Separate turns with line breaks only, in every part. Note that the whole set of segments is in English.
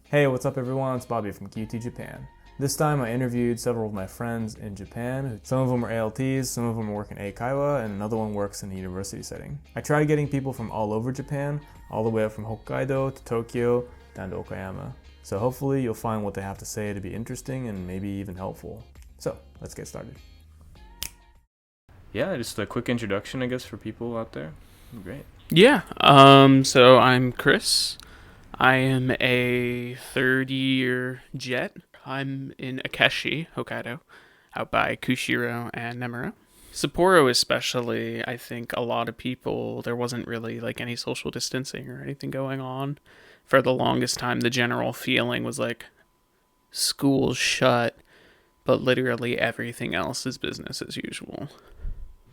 Hey, what's up everyone? It's Bobby from QT Japan. This time I interviewed several of my friends in Japan. Some of them are ALTs, some of them work in Eikaiwa, and another one works in a university setting. I tried getting people from all over Japan, all the way up from Hokkaido to Tokyo, down to Okayama. So hopefully you'll find what they have to say to be interesting and maybe even helpful. So, let's get started. Yeah, just a quick introduction, I guess, for people out there. Great.
Yeah, so I'm Chris. I am a third-year jet. I'm in Akechi, Hokkaido, out by Kushiro and Nemuro. Sapporo especially, I think a lot of people, there wasn't really like any social distancing or anything going on. For the longest time, the general feeling was like school's shut, but literally everything else is business as usual.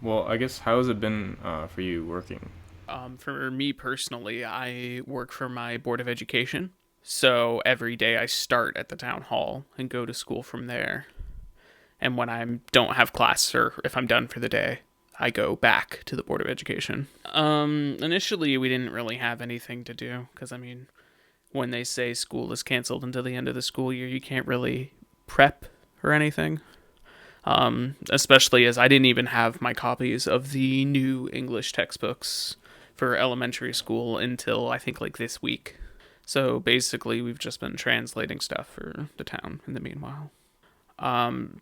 Well, I guess how has it been for you working?
For me personally, I work for my Board of Education. So every day I start at the town hall and go to school from there. And when I don't have class or if I'm done for the day, I go back to the Board of Education. Initially, we didn't really have anything to do because, when they say school is canceled until the end of the school year, you can't really prep or anything. Especially as I didn't even have my copies of the new English textbooks for elementary school until I think like this week. So basically, we've just been translating stuff for the town in the meanwhile.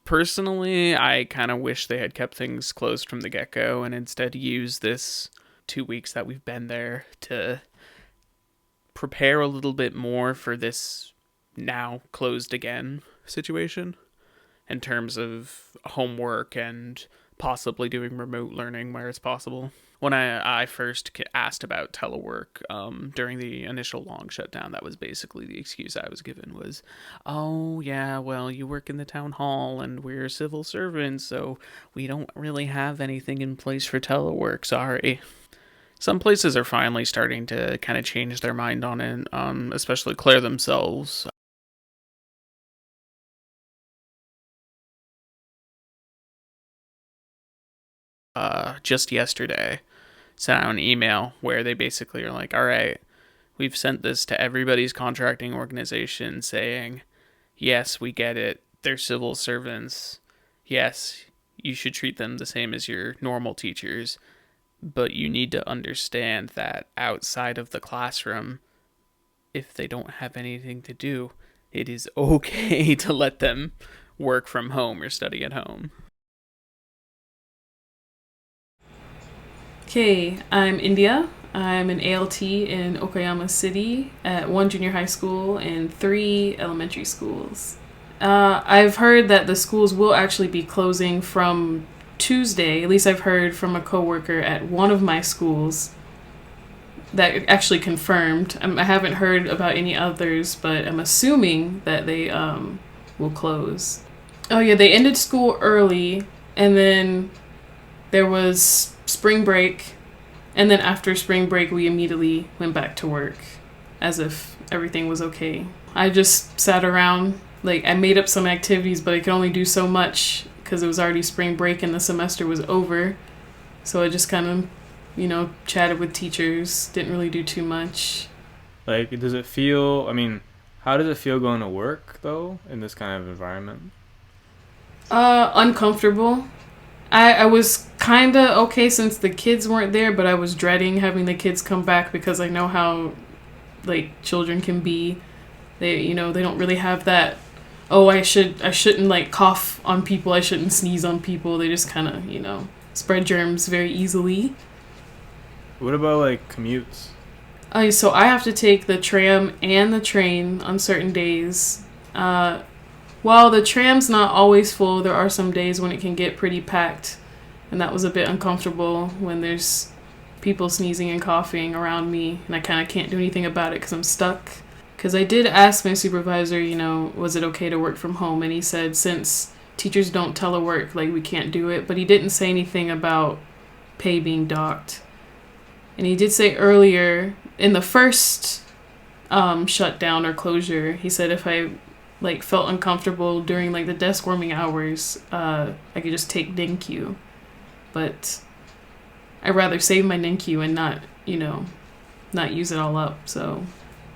Personally, I kind of wish they had kept things closed from the get-go and instead used this 2 weeks that we've been there to prepare a little bit more for this now closed again situation in terms of homework and possibly doing remote learning where it's possible. When I first asked about telework during the initial long shutdown, that was basically the excuse I was given was, oh, yeah, well, you work in the town hall and we're civil servants, so we don't really have anything in place for telework, sorry. Some places are finally starting to kind of change their mind on it, especially Claire themselves. Just yesterday, sent out an email where they basically are like, all right, we've sent this to everybody's contracting organization saying, yes, we get it. They're civil servants. Yes, you should treat them the same as your normal teachers. But you need to understand that outside of the classroom, if they don't have anything to do, it is okay to let them work from home or study at home.
Okay, I'm India. I'm an ALT in Okayama City at one junior high school and three elementary schools. I've heard that the schools will actually be closing from Tuesday. At least I've heard from a coworker at one of my schools that actually confirmed. I haven't heard about any others, but I'm assuming that they will close. Oh yeah, they ended school early, and then there was spring break, and then after spring break we immediately went back to work as if everything was okay. I just sat around, like I made up some activities, but I could only do so much because it was already spring break and the semester was over. So I just kind of, chatted with teachers, didn't really do too much.
Like, does it feel, how does it feel going to work, though, in this kind of environment?
Uncomfortable. I was kind of okay since the kids weren't there, but I was dreading having the kids come back because I know how, like, children can be. They don't really have that, oh, I shouldn't, like, cough on people, I shouldn't sneeze on people. They just kind of, spread germs very easily.
What about, like, commutes?
So I have to take the tram and the train on certain days. While the tram's not always full, there are some days when it can get pretty packed, and that was a bit uncomfortable when there's people sneezing and coughing around me, and I kind of can't do anything about it because I'm stuck. Because I did ask my supervisor, was it okay to work from home, and he said since teachers don't telework, like, we can't do it, but he didn't say anything about pay being docked. And he did say earlier, in the first shutdown or closure, he said if I felt uncomfortable during the desk warming hours, I could just take Ninkyu. But I'd rather save my Ninkyu and not use it all up. So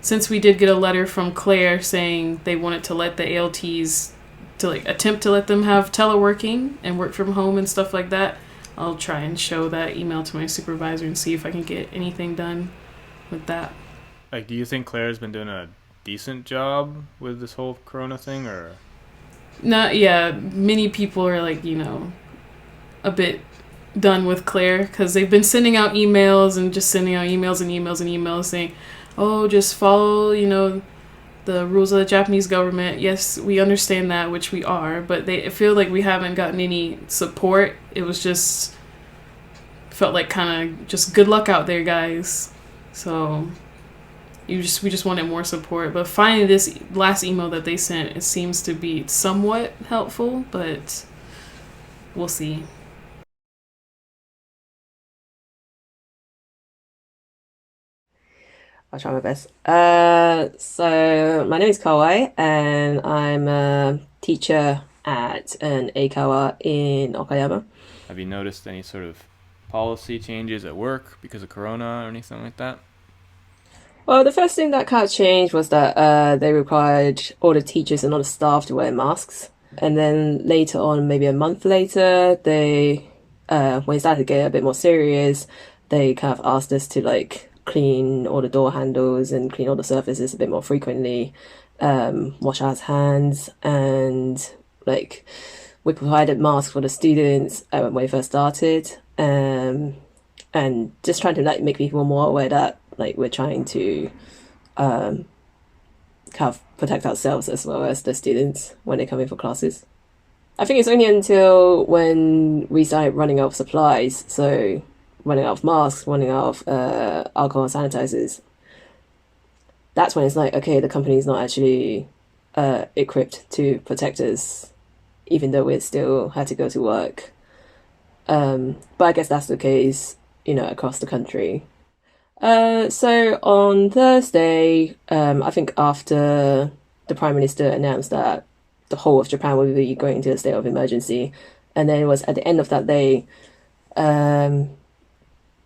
since we did get a letter from Claire saying they wanted to let the ALTs to like attempt to let them have teleworking and work from home and stuff like that, I'll try and show that email to my supervisor and see if I can get anything done with that.
Like, do you think Claire's been doing a decent job with this whole Corona thing, or?
No, yeah, many people are like, a bit done with Claire because they've been sending out emails and just sending out emails and emails and emails saying, oh, just follow, the rules of the Japanese government. Yes, we understand that, which we are, but they feel like we haven't gotten any support. It was just felt like kind of just good luck out there, guys. So we just wanted more support. But finding this last email that they sent, it seems to be somewhat helpful, but we'll see.
I'll try my best. So my name is Kawai, and I'm a teacher at an Eikaiwa in Okayama.
Have you noticed any sort of policy changes at work because of Corona or anything like that?
Well, the first thing that kind of changed was that they required all the teachers and all the staff to wear masks. And then later on, maybe a month later, they, when it started to get a bit more serious, they kind of asked us to like clean all the door handles and clean all the surfaces a bit more frequently, wash our hands, and like we provided masks for the students when we first started, and just trying to like make people more aware that like we're trying to kind of protect ourselves as well as the students when they come in for classes. I think it's only until when we started running out of supplies, so running out of masks, running out of alcohol sanitizers, that's when it's like, okay, the company's not actually equipped to protect us, even though we still had to go to work. But I guess that's the case, across the country. So on Thursday, I think after the Prime Minister announced that the whole of Japan would be going into a state of emergency, and then it was at the end of that day,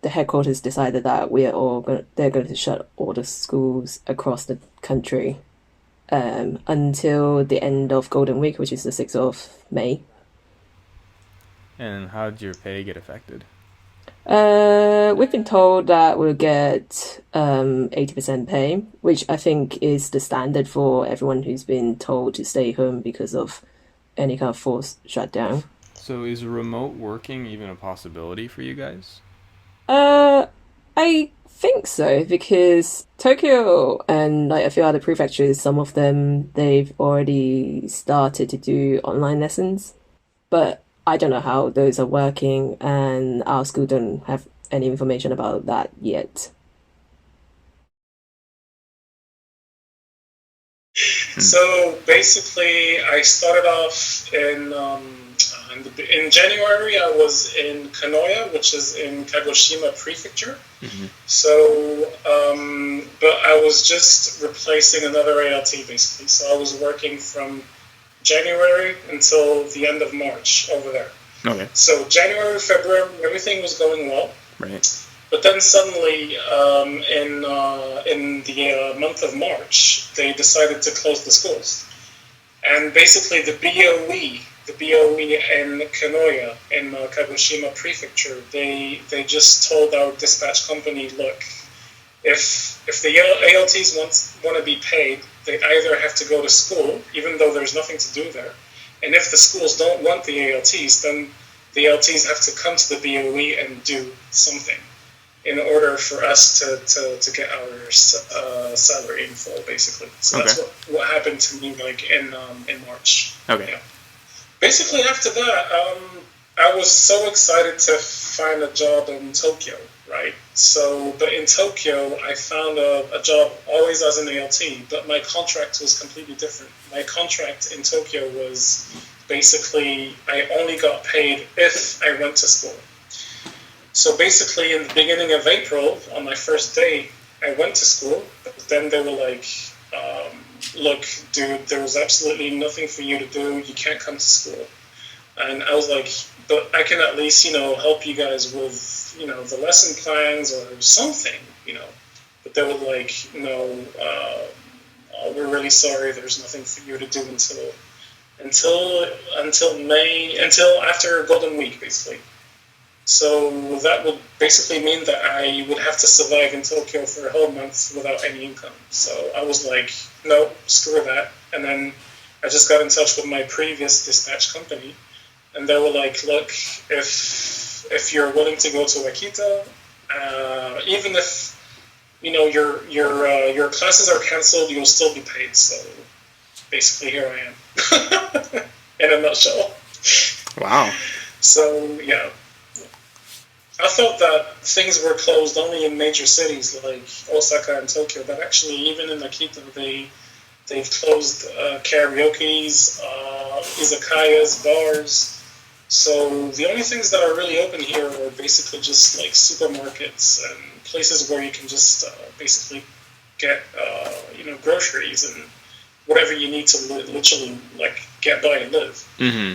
the headquarters decided that they're going to shut all the schools across the country until the end of Golden Week, which is the 6th of May.
And how did your pay get affected?
We've been told that we'll get 80% pay, which I think is the standard for everyone who's been told to stay home because of any kind of forced shutdown.
So is remote working even a possibility for you guys?
I think so, because Tokyo and like a few other prefectures, some of them, they've already started to do online lessons, but I don't know how those are working, and our school don't have any information about that yet.
So basically, I started off in January. I was in Kanoya, which is in Kagoshima Prefecture.
Mm-hmm.
So, but I was just replacing another ALT basically. So I was working from January until the end of March over there.
Okay.
So January, February, everything was going well.
Right.
But then suddenly, in the month of March, they decided to close the schools. And basically the BOE in Kanoya, in Kagoshima Prefecture, they just told our dispatch company, look, if the ALTs want to be paid, they either have to go to school, even though there's nothing to do there. And if the schools don't want the ALTs, then the ALTs have to come to the BOE and do something in order for us to get our salary in full, basically. So
okay.
That's what happened to me like in March.
Okay.
Yeah. Basically, after that, I was so excited to find a job in Tokyo, right? So, but in Tokyo, I found a job always as an ALT, but my contract was completely different. My contract in Tokyo was basically I only got paid if I went to school. So basically, in the beginning of April, on my first day, I went to school, but then they were like, look, dude, there was absolutely nothing for you to do. You can't come to school. And I was like, but I can at least, help you guys with, the lesson plans or something, but they were like, no, we're really sorry. There's nothing for you to do until after Golden Week, basically. So that would basically mean that I would have to survive in Tokyo for a whole month without any income. So I was like, no, screw that. And then I just got in touch with my previous dispatch company, and they were like, look, if you're willing to go to Akita, even if your classes are canceled, you'll still be paid. So basically, here I am, in a nutshell.
Wow.
So yeah, I thought that things were closed only in major cities like Osaka and Tokyo, but actually, even in Akita, they've closed karaoke's, izakayas, bars. So the only things that are really open here are basically just like supermarkets and places where you can just basically get groceries and whatever you need to literally like get by and live.
Mm-hmm.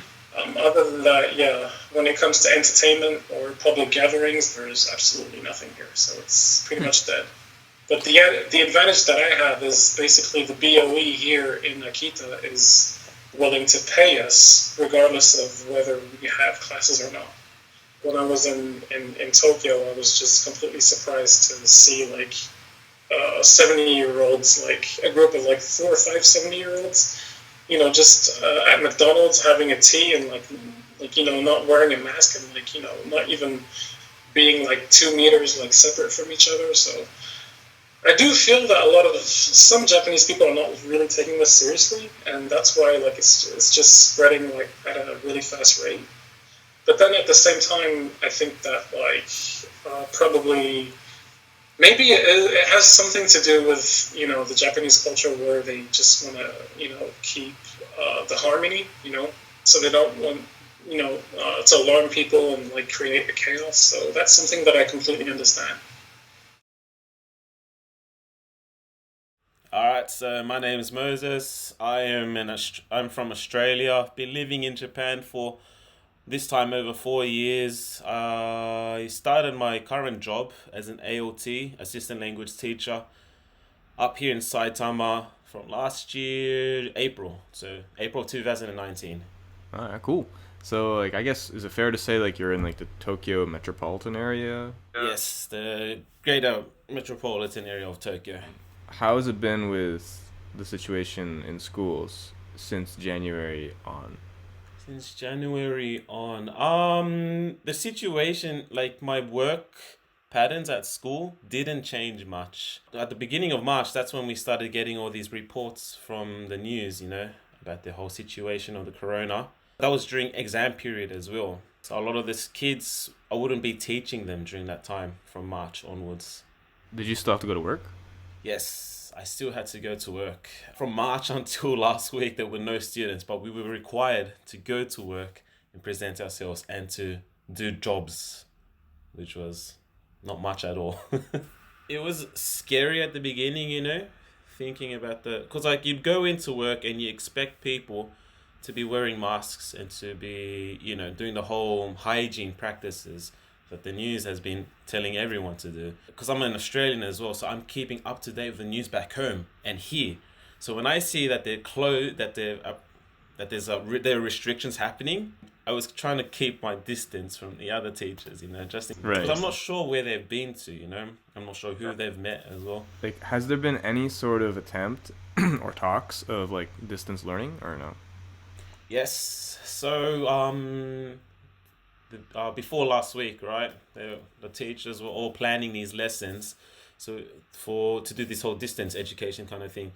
Other than that, yeah, when it comes to entertainment or public gatherings, there's absolutely nothing here. So it's pretty much dead. But the advantage that I have is basically the BOE here in Akita is willing to pay us regardless of whether we have classes or not. When I was in Tokyo, I was just completely surprised to see like 70-year-olds, like a group of like 4 or 5 70-year-olds, just at McDonald's having a tea and like not wearing a mask and like not even being like 2 meters like separate from each other. So I do feel that some Japanese people are not really taking this seriously, and that's why like it's just spreading like at a really fast rate. But then at the same time, I think that like probably maybe it has something to do with the Japanese culture where they just want to keep the harmony, so they don't want to alarm people and like create the chaos. So that's something that I completely understand.
Alright, so my name is Moses. I'm from Australia. Been living in Japan for this time over 4 years. I started my current job as an ALT, assistant language teacher, up here in Saitama from last year, April. So April 2019.
Alright, cool. So, like, I guess, is it fair to say, like, you're in, like, the Tokyo metropolitan area?
Yes, the greater metropolitan area of Tokyo.
How has it been with the situation in schools since January on?
Since January on, the situation, like my work patterns at school didn't change much. At the beginning of March, that's when we started getting all these reports from the news, about the whole situation of the corona. That was during exam period as well. So a lot of these kids, I wouldn't be teaching them during that time from March onwards.
Did you still have to go to work?
Yes, I still had to go to work. From March until last week, there were no students, but we were required to go to work and present ourselves and to do jobs, which was not much at all. It was scary at the beginning, thinking about because like you'd go into work and you expect people to be wearing masks and to be, doing the whole hygiene practices that the news has been telling everyone to do. Because I'm an Australian as well, so I'm keeping up to date with the news back home and here. So when I see that there are restrictions happening, I was trying to keep my distance from the other teachers, because I'm not sure where they've been to, I'm not sure who they've met as well.
Like, has there been any sort of attempt or talks of like distance learning or no?
Yes. So before last week, right? The teachers were all planning these lessons, so to do this whole distance education kind of thing.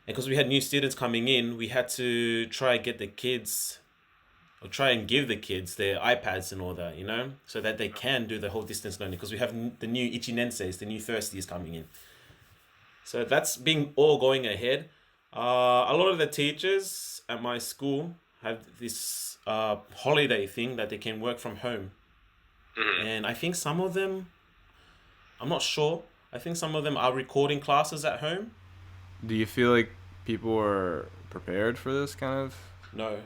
And because we had new students coming in, we had to try and give the kids their iPads and all that, so that they can do the whole distance learning. Because we have the new Ichinenseis, the new thirsties coming in. So that's been all going ahead. A lot of the teachers at my school have this holiday thing that they can work from home. Mm-hmm. And I think some of them, I'm not sure, I think some of them are recording classes at home.
Do you feel like people are prepared for this kind of?
No.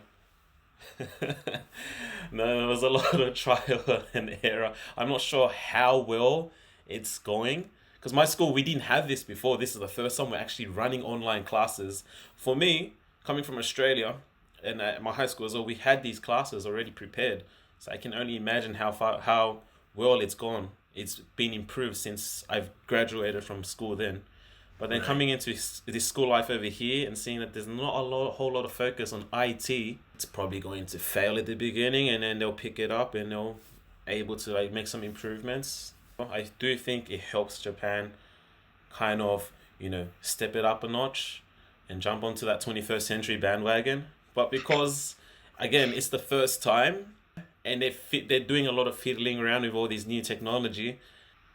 No, there was a lot of trial and error. I'm not sure how well it's going, Because my school, we didn't have this before. This is the first time we're actually running online classes. For me, coming from Australia, and at my high school as well, we had these classes already prepared. So I can only imagine how well it's gone. It's been improved since I've graduated from school then. But then coming into this school life over here and seeing that there's not a whole lot of focus on IT, it's probably going to fail at the beginning, and then they'll pick it up and they'll able to like make some improvements. I do think it helps Japan kind of, step it up a notch and jump onto that 21st century bandwagon. But because, again, it's the first time and they're doing a lot of fiddling around with all these new technology,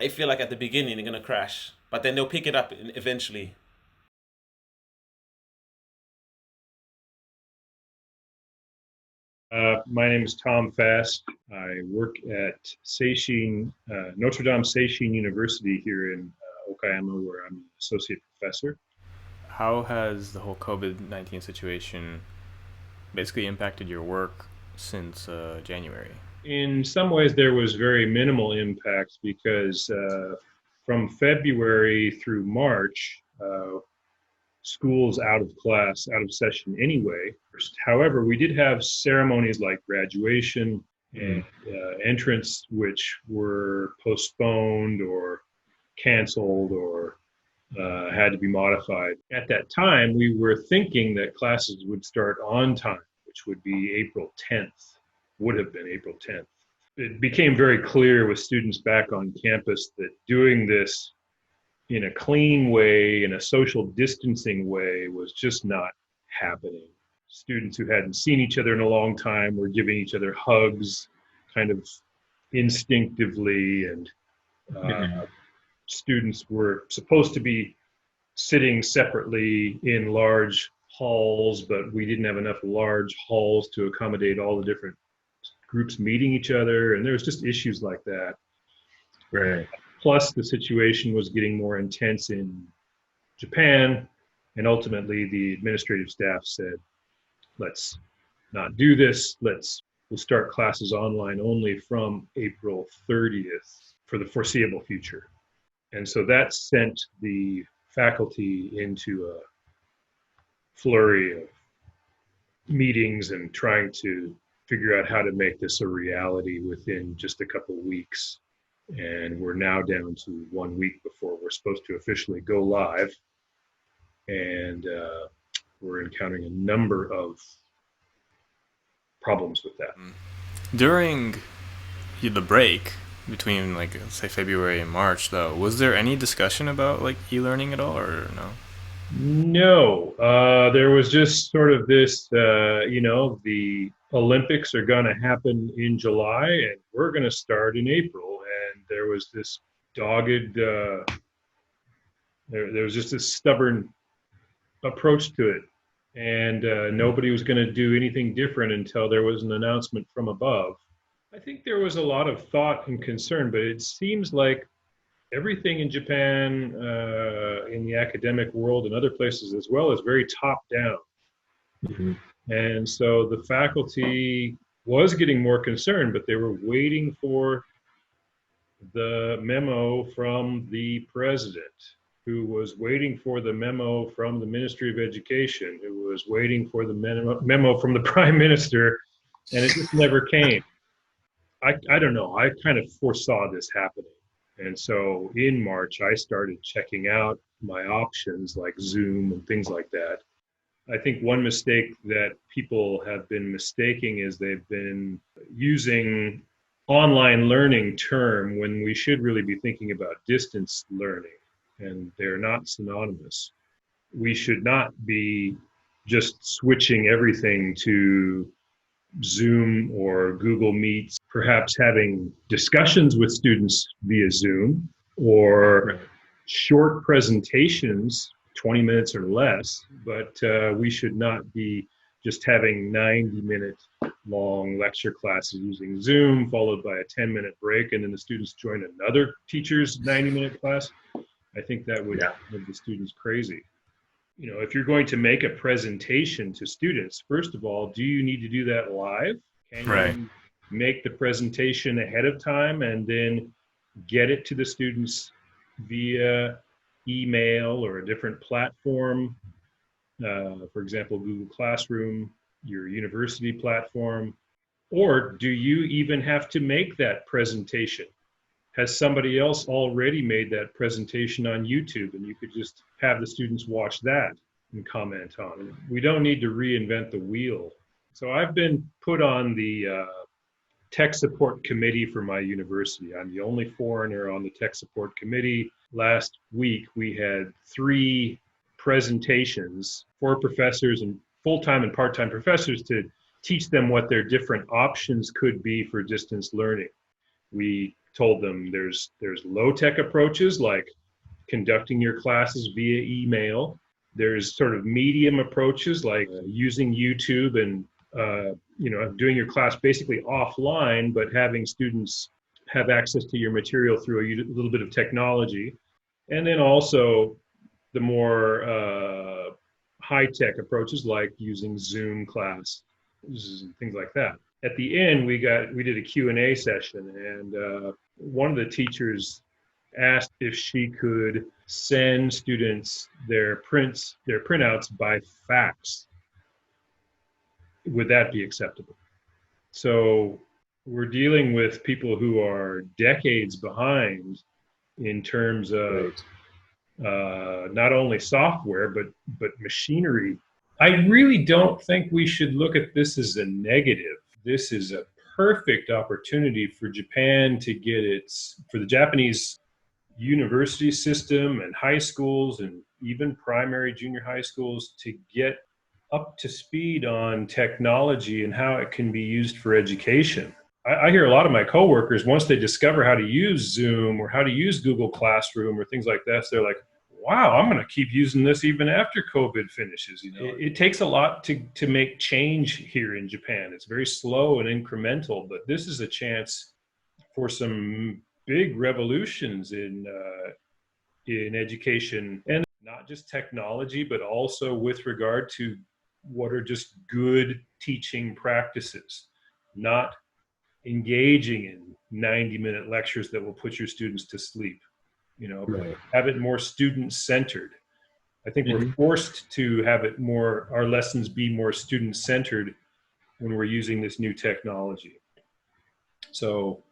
I feel like at the beginning they're going to crash. But then they'll pick it up eventually.
My name is Tom Fast. I work at Notre Dame Seishin University here in Okayama, where I'm an associate professor.
How has the whole COVID-19 situation basically impacted your work since January?
In some ways, there was very minimal impact because from February through March, schools out of class, out of session anyway. However, we did have ceremonies like graduation and entrance, which were postponed or canceled or had to be modified. At that time, we were thinking that classes would start on time, which would be April 10th, would have been April 10th. It became very clear with students back on campus that doing this in a clean way, in a social distancing way, was just not happening. Students who hadn't seen each other in a long time were giving each other hugs kind of instinctively, and students were supposed to be sitting separately in large halls, but we didn't have enough large halls to accommodate all the different groups meeting each other, and there was just issues like that.
Right.
Plus, the situation was getting more intense in Japan, and ultimately the administrative staff said, let's not do this. We'll start classes online only from April 30th for the foreseeable future. And so that sent the faculty into a flurry of meetings and trying to figure out how to make this a reality within just a couple of weeks. And we're now down to 1 week before we're supposed to officially go live. And we're encountering a number of problems with that.
During the break between, like, say February and March, though, was there any discussion about like e-learning at all, or no?
No, there was just sort of this, the Olympics are going to happen in July and we're going to start in April. And there was this dogged, there was just this stubborn approach to it. And nobody was going to do anything different until there was an announcement from above. I think there was a lot of thought and concern, but it seems like everything in Japan, in the academic world and other places as well, is very top down.
Mm-hmm.
And so the faculty was getting more concerned, but they were waiting for the memo from the president, who was waiting for the memo from the Ministry of Education, who was waiting for the memo from the Prime Minister, and it just never came. I don't know. I kind of foresaw this happening. And so in March, I started checking out my options like Zoom and things like that. I think one mistake that people have been mistaking is they've been using online learning term when we should really be thinking about distance learning, and they're not synonymous. We should not be just switching everything to Zoom or Google Meets, perhaps having discussions with students via Zoom or short presentations, 20 minutes or less, but we should not be just having 90-minute long lecture classes using Zoom, followed by a 10-minute break, and then the students join another teacher's 90-minute class. I think that would make the students crazy. You know, if you're going to make a presentation to students, first of all, do you need to do that live? Can you make the presentation ahead of time and then get it to the students via email or a different platform, for example, Google Classroom, your university platform? Or do you even have to make that presentation? Has somebody else already made that presentation on YouTube and you could just have the students watch that and comment on it? We don't need to reinvent the wheel. So I've been put on the tech support committee for my university. I'm the only foreigner on the tech support committee. Last week, we had 3 presentations for professors and full-time and part-time professors to teach them what their different options could be for distance learning. We told them there's low-tech approaches like conducting your classes via email. There's sort of medium approaches like using YouTube and doing your class basically offline, but having students have access to your material through a little bit of technology. And then also the more high-tech approaches like using Zoom class, things like that. At the end, we did a Q&A session, and one of the teachers asked if she could send students their printouts by fax. Would that be acceptable? So we're dealing with people who are decades behind in terms of not only software, but machinery. I really don't think we should look at this as a negative. This is a perfect opportunity for Japan to get for the Japanese university system and high schools and even primary, junior high schools to get up to speed on technology and how it can be used for education. I hear a lot of my coworkers, once they discover how to use Zoom or how to use Google Classroom or things like that, they're like, wow, I'm going to keep using this even after COVID finishes. It takes a lot to make change here in Japan. It's very slow and incremental, but this is a chance for some big revolutions in education, and not just technology, but also with regard to what are just good teaching practices, not engaging in 90-minute lectures that will put your students to sleep. Right. Have it more student-centered. I think we're forced to have it more, our lessons be more student-centered when we're using this new technology. So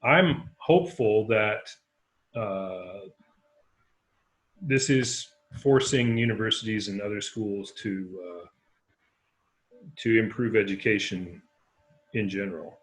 I'm hopeful that this is forcing universities and other schools to improve education in general.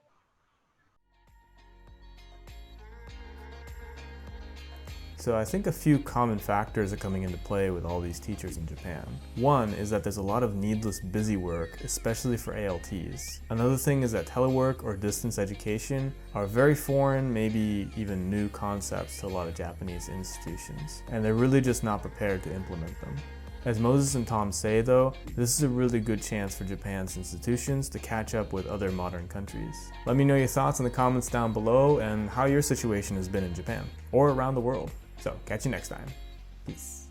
So I think a few common factors are coming into play with all these teachers in Japan. One is that there's a lot of needless busy work, especially for ALTs. Another thing is that telework or distance education are very foreign, maybe even new concepts to a lot of Japanese institutions, and they're really just not prepared to implement them. As Moses and Tom say though, this is a really good chance for Japan's institutions to catch up with other modern countries. Let me know your thoughts in the comments down below and how your situation has been in Japan, or around the world. So, catch you next time. Peace.